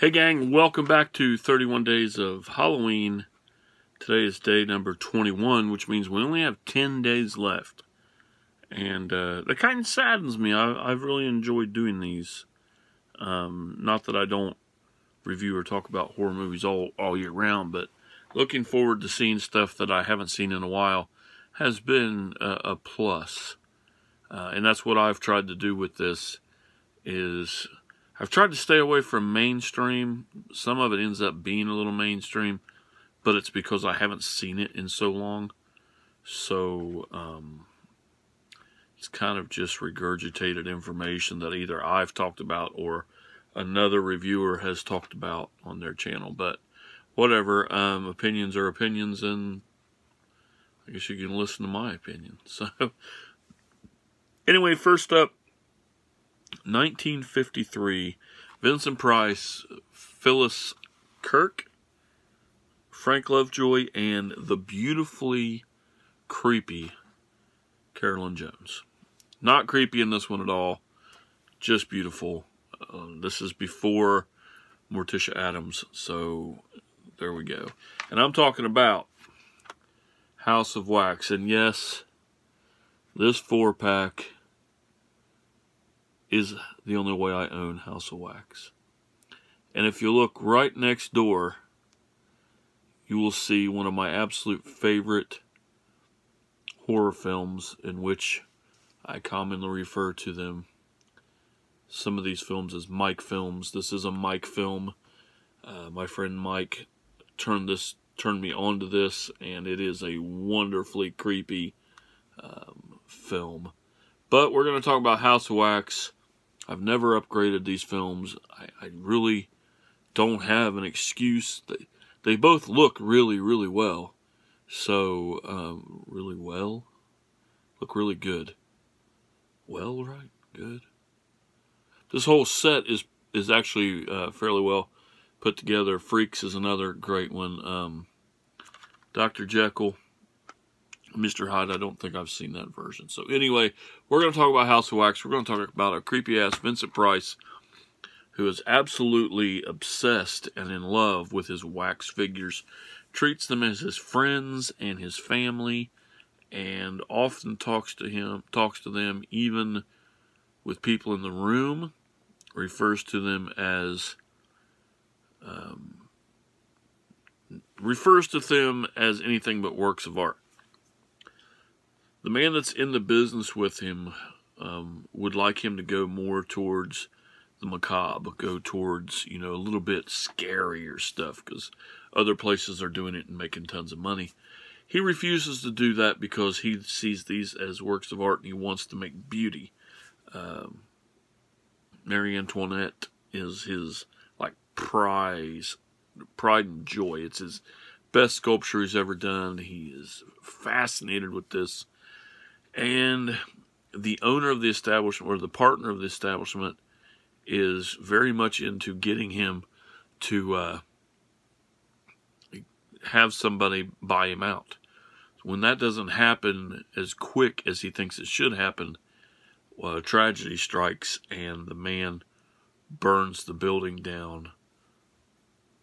Hey gang, welcome back to 31 Days of Halloween. Today is day number 21, which means we only have 10 days left. And that kind of saddens me. I've really enjoyed doing these. Not that I don't review or talk about horror movies all year round, but looking forward to seeing stuff that I haven't seen in a while has been a plus. And that's what I've tried to do with this is I've tried to stay away from mainstream. Some of it ends up being a little mainstream, but it's because I haven't seen it in so long. So, it's kind of just regurgitated information that either I've talked about or another reviewer has talked about on their channel. But whatever, opinions are opinions, and I guess you can listen to my opinion. So, anyway, first up, 1953, Vincent Price, Phyllis Kirk, Frank Lovejoy, and the beautifully creepy Carolyn Jones. Not creepy in this one at all, just beautiful. This is before Morticia Addams, so there we go. And I'm talking about House of Wax, and yes, this 4-pack is the only way I own House of Wax. And if you look right next door, you will see one of my absolute favorite horror films, in which I commonly refer to them, some of these films, as Mike films. This is a Mike film. My friend Mike turned me on to this, and it is a wonderfully creepy film. But we're going to talk about House of Wax. I've never upgraded these films. I really don't have an excuse. They both look really, really well. So, look really good. Well, right? Good. This whole set is actually fairly well put together. Freaks is another great one. Dr. Jekyll, Mr. Hyde, I don't think I've seen that version. So anyway, we're going to talk about House of Wax. We're going to talk about a creepy-ass Vincent Price, who is absolutely obsessed and in love with his wax figures, treats them as his friends and his family, and often talks to them even with people in the room, refers to them as anything but works of art. The man that's in the business with him would like him to go more towards the macabre, go towards, a little bit scarier stuff, because other places are doing it and making tons of money. He refuses to do that because he sees these as works of art and he wants to make beauty. Marie Antoinette is his pride and joy. It's his best sculpture he's ever done. He is fascinated with this. And the owner of the establishment, or the partner of the establishment, is very much into getting him to have somebody buy him out. When that doesn't happen as quick as he thinks it should happen, tragedy strikes and the man burns the building down,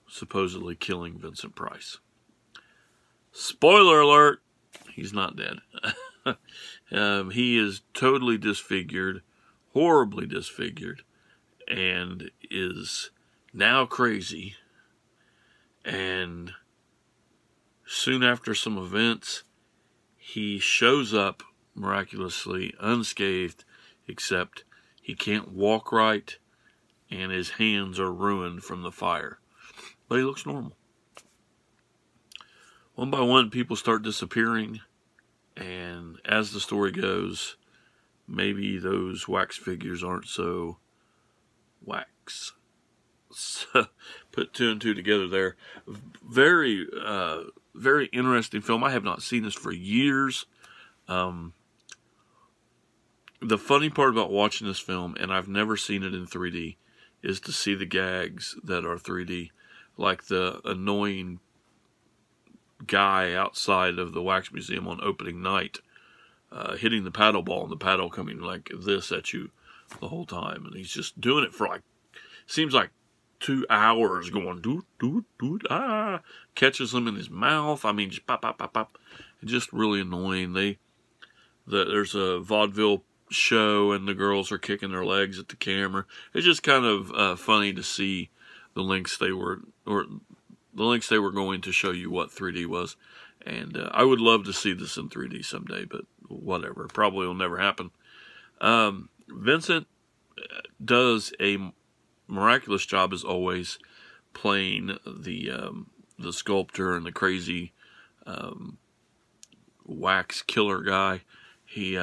supposedly killing Vincent Price. Spoiler alert, he's not dead. He is totally disfigured, horribly disfigured, and is now crazy. And soon after some events, he shows up miraculously unscathed, except he can't walk right and his hands are ruined from the fire. But he looks normal. One by one, people start disappearing, and as the story goes, maybe those wax figures aren't so wax. So, put two and two together there. Very, very interesting film. I have not seen this for years. The funny part about watching this film, and I've never seen it in 3D, is to see the gags that are 3D. Like the annoying guy outside of the wax museum on opening night, hitting the paddle ball and the paddle coming like this at you the whole time. And he's just doing it for seems like 2 hours going doot, doot, doot, ah. Catches them in his mouth. I mean, just pop, pop, pop, pop. It's just really annoying. There's a vaudeville show and the girls are kicking their legs at the camera. It's just kind of funny to see the lengths they were going to show you what 3D was. And I would love to see this in 3D someday, but whatever. Probably will never happen. Vincent does a miraculous job as always playing the sculptor and the crazy wax killer guy. He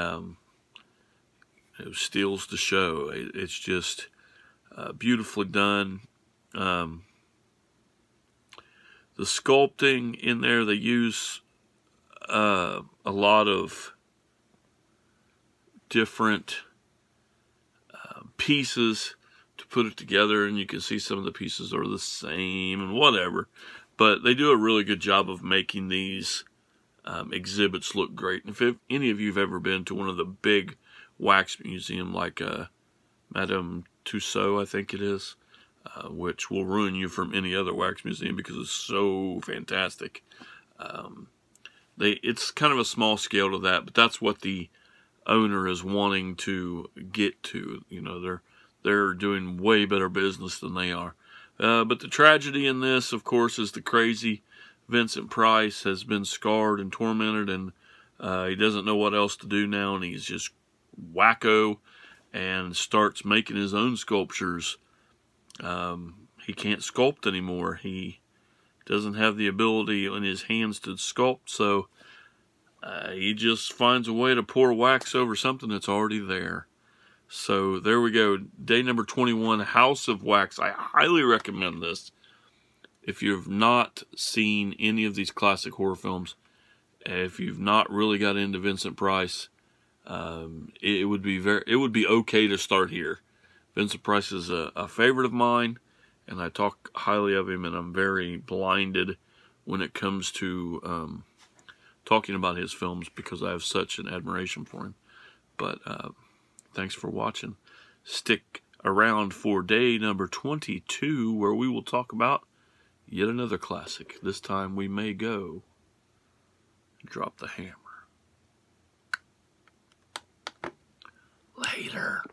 steals the show. It's just beautifully done. The sculpting in there, they use a lot of different pieces to put it together, and you can see some of the pieces are the same and whatever, but they do a really good job of making these exhibits look great. And if any of you have ever been to one of the big wax museum like Madame Tussauds, I think it is, which will ruin you from any other wax museum because it's so fantastic. It's kind of a small scale to that, but that's what the owner is wanting to get to. You know, they're doing way better business than they are. But the tragedy in this, of course, is the crazy Vincent Price has been scarred and tormented, and he doesn't know what else to do now, and he's just wacko and starts making his own sculptures. He can't sculpt anymore. He doesn't have the ability in his hands to sculpt, so he just finds a way to pour wax over something that's already there. So there we go. Day number 21, House of Wax. I highly recommend this. If you've not seen any of these classic horror films, if you've not really got into Vincent Price, it would be okay to start here. Vincent Price is a favorite of mine, and I talk highly of him, and I'm very blinded when it comes to talking about his films because I have such an admiration for him. But thanks for watching. Stick around for day number 22, where we will talk about yet another classic. This time we may go drop the hammer. Later.